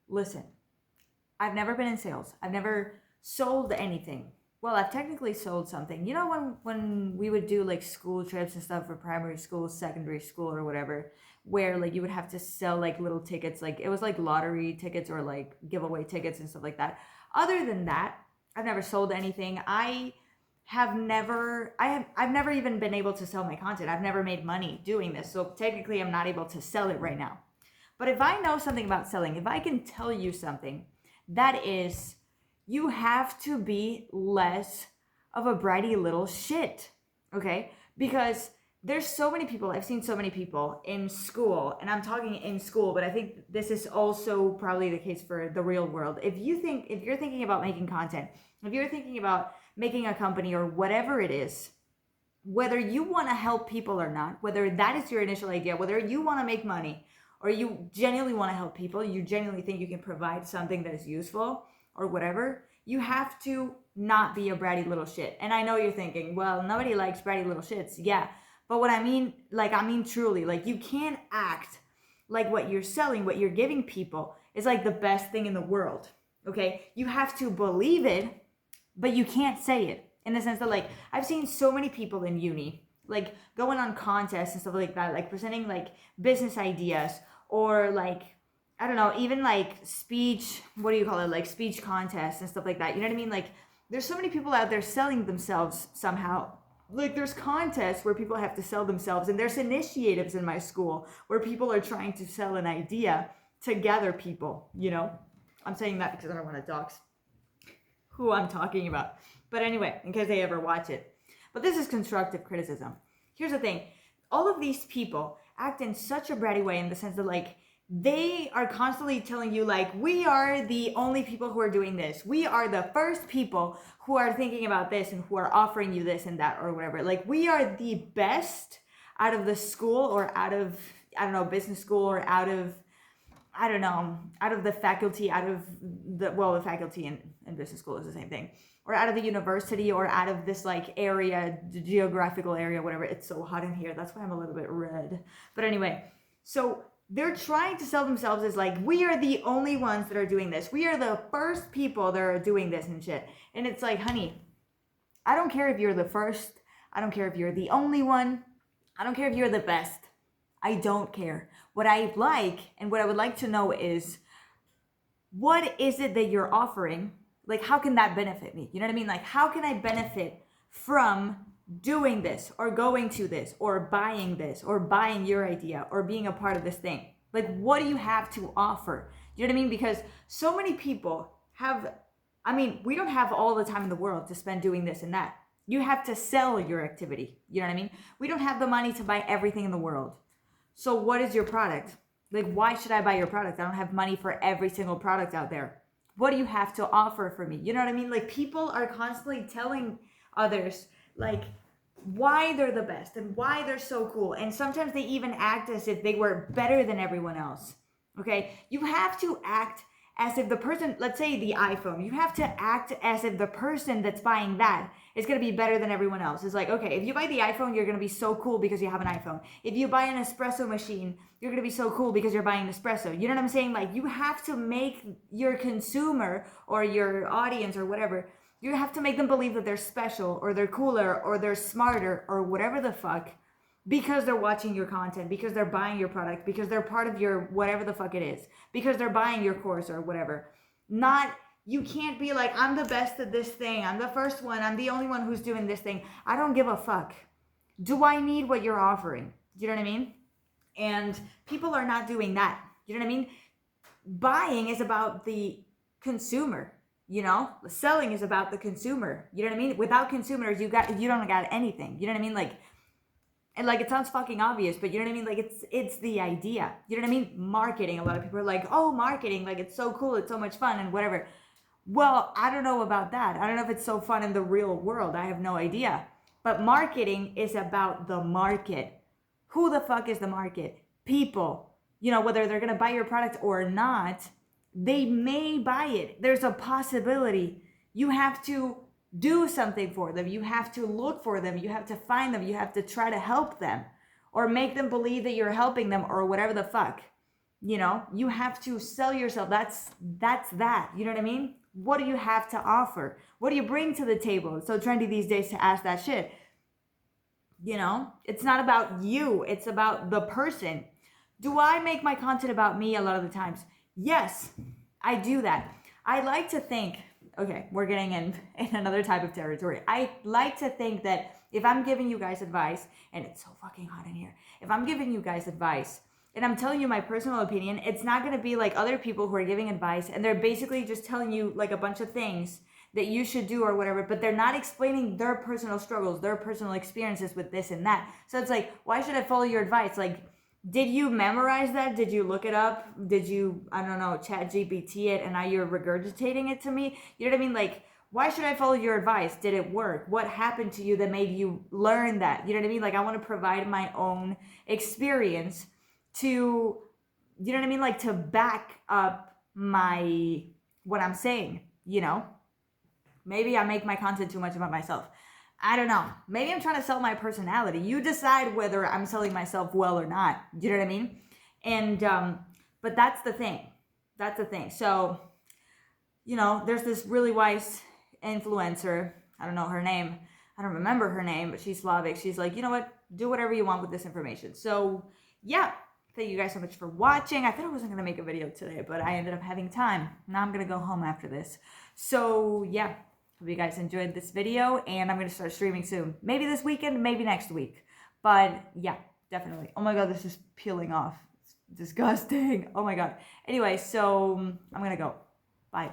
Listen, I've never been in sales. I've never sold anything. Well, I've technically sold something. You know when we would do like school trips and stuff for primary school, secondary school or whatever, where like you would have to sell like little tickets, like it was like lottery tickets or like giveaway tickets and stuff like that. Other than that, I've never sold anything. I've never even been able to sell my content. I've never made money doing this. So technically I'm not able to sell it right now. But if I know something about selling, if I can tell you something, that is, you have to be less of a bratty little shit, okay? Because there's so many people, I've seen so many people in school, and I'm talking in school, but I think this is also probably the case for the real world. If you're thinking about making content, if you're thinking about making a company or whatever it is, whether you want to help people or not, whether that is your initial idea, whether you want to make money or you genuinely want to help people, you genuinely think you can provide something that is useful or whatever, you have to not be a bratty little shit. And I know you're thinking, well, nobody likes bratty little shits. Yeah. But what I mean, truly, like you can't act like what you're selling, what you're giving people is like the best thing in the world. Okay. You have to believe it, but you can't say it in the sense that like I've seen so many people in uni like going on contests and stuff like that, like presenting like business ideas or like I don't know, even like speech, what do you call it, like speech contests and stuff like that. You know what I mean? Like there's so many people out there selling themselves somehow. Like there's contests where people have to sell themselves, and there's initiatives in my school where people are trying to sell an idea to gather people, you know? I'm saying that because I don't want to dox who I'm talking about. But anyway, in case they ever watch it. But this is constructive criticism. Here's the thing. All of these people act in such a bratty way in the sense that like they are constantly telling you like we are the only people who are doing this. We are the first people who are thinking about this and who are offering you this and that or whatever. Like we are the best out of the school or out of I don't know, business school or out of I don't know, out of the faculty, out of the faculty in business school is the same thing, or out of the university, or out of this like area, geographical area, whatever. It's so hot in here. That's why I'm a little bit red. But anyway, so they're trying to sell themselves as like, we are the only ones that are doing this. We are the first people that are doing this and shit. And it's like, honey, I don't care if you're the first. I don't care if you're the only one. I don't care if you're the best. I don't care. What I like and what I would like to know is what is it that you're offering? Like, how can that benefit me? You know what I mean? Like, how can I benefit from doing this or going to this or buying this or buying your idea or being a part of this thing? Like, what do you have to offer? You know what I mean? Because so many people have, we don't have all the time in the world to spend doing this and that. You have to sell your activity. You know what I mean? We don't have the money to buy everything in the world. So what is your product? Like, why should I buy your product? I don't have money for every single product out there. What do you have to offer for me? You know what I mean? Like, people are constantly telling others, like, why they're the best and why they're so cool. And sometimes they even act as if they were better than everyone else. Okay? You have to act as if the person, let's say the iPhone, you have to act as if the person that's buying that is going to be better than everyone else. It's like, okay, if you buy the iPhone, you're going to be so cool because you have an iPhone. If you buy an espresso machine, you're going to be so cool because you're buying an espresso. You know what I'm saying? Like, you have to make your consumer or your audience or whatever, you have to make them believe that they're special or they're cooler or they're smarter or whatever the fuck because they're watching your content, because they're buying your product, because they're part of your whatever the fuck it is, because they're buying your course or whatever. Not, you can't be like, I'm the best at this thing, I'm the first one, I'm the only one who's doing this thing. I don't give a fuck. Do I need what you're offering? Do you know what I mean? And people are not doing that. You know what I mean? Buying is about the consumer. You know, selling is about the consumer. You know what I mean? Without consumers, you don't got anything. You know what I mean? Like, and like, it sounds fucking obvious, but you know what I mean? Like, it's the idea. You know what I mean? Marketing. A lot of people are like, oh, marketing, like, it's so cool, it's so much fun and whatever. Well, I don't know about that. I don't know if it's so fun in the real world. I have no idea. But marketing is about the market. Who the fuck is the market? People. You know, whether they're going to buy your product or not, they may buy it. There's a possibility. You have to do something for them. You have to look for them. You have to find them. You have to try to help them or make them believe that you're helping them or whatever the fuck. You know, you have to sell yourself. That's that. You know what I mean? What do you have to offer? What do you bring to the table? It's so trendy these days to ask that shit. You know, it's not about you, it's about the person. Do I make my content about me a lot of the times? Yes, I do that. I like to think, okay, we're getting in another type of territory. I like to think that if I'm giving you guys advice, and it's so fucking hot in here, if I'm giving you guys advice and I'm telling you my personal opinion, it's not going to be like other people who are giving advice and they're basically just telling you like a bunch of things that you should do or whatever, but they're not explaining their personal struggles, their personal experiences with this and that. So it's like, why should I follow your advice? Like, did you memorize that? Did you look it up? Did you, I don't know, chat GPT it and now you're regurgitating it to me? You know what I mean? Like, why should I follow your advice? Did it work? What happened to you that made you learn that? You know what I mean? Like, I want to provide my own experience to, you know what I mean? Like, to back up what I'm saying, you know? Maybe I make my content too much about myself. I don't know. Maybe I'm trying to sell my personality. You decide whether I'm selling myself well or not. Do you know what I mean? And, but that's the thing. That's the thing. So, you know, there's this really wise influencer. I don't know her name. I don't remember her name, but she's Slavic. She's like, you know what? Do whatever you want with this information. So, yeah. Thank you guys so much for watching. I thought I wasn't going to make a video today, but I ended up having time. Now I'm going to go home after this. So, yeah. Hope you guys enjoyed this video, and I'm going to start streaming soon. Maybe this weekend, maybe next week. But, yeah, definitely. Oh my god, this is peeling off. It's disgusting. Oh my god. Anyway, so I'm going to go. Bye.